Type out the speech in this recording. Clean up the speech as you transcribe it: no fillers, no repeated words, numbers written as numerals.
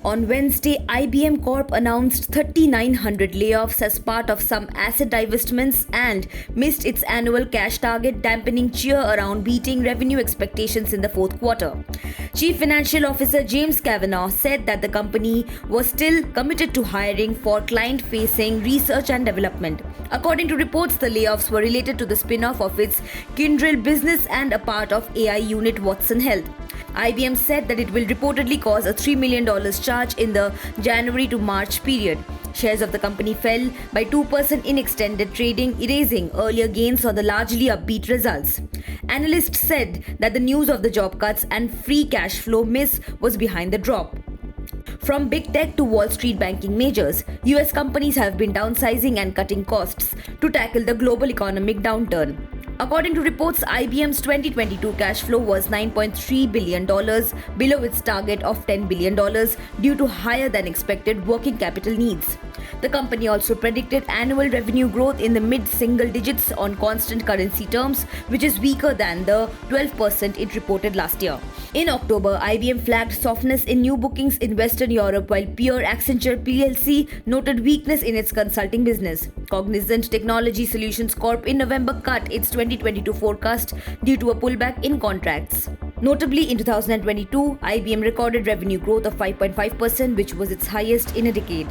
On Wednesday, IBM Corp announced 3,900 layoffs as part of some asset divestments and missed its annual cash target, dampening cheer around beating revenue expectations in the fourth quarter. Chief Financial Officer James Kavanaugh said that the company was still committed to hiring for client-facing research and development. According to reports, the layoffs were related to the spin-off of its Kyndryl business and a part of AI unit Watson Health. IBM said that it will reportedly cause a $3 million charge in the January to March period. Shares of the company fell by 2% in extended trading, erasing earlier gains on the largely upbeat results. Analysts said that the news of the job cuts and free cash flow miss was behind the drop. From big tech to Wall Street banking majors, US companies have been downsizing and cutting costs to tackle the global economic downturn. According to reports, IBM's 2022 cash flow was $9.3 billion, below its target of $10 billion due to higher than expected working capital needs. The company also predicted annual revenue growth in the mid-single digits on constant currency terms, which is weaker than the 12% it reported last year. In October, IBM flagged softness in new bookings in Western Europe, while peer Accenture plc noted weakness in its consulting business. Cognizant Technology Solutions Corp in November cut its 2022 forecast due to a pullback in contracts. Notably, in 2022, IBM recorded revenue growth of 5.5%, which was its highest in a decade.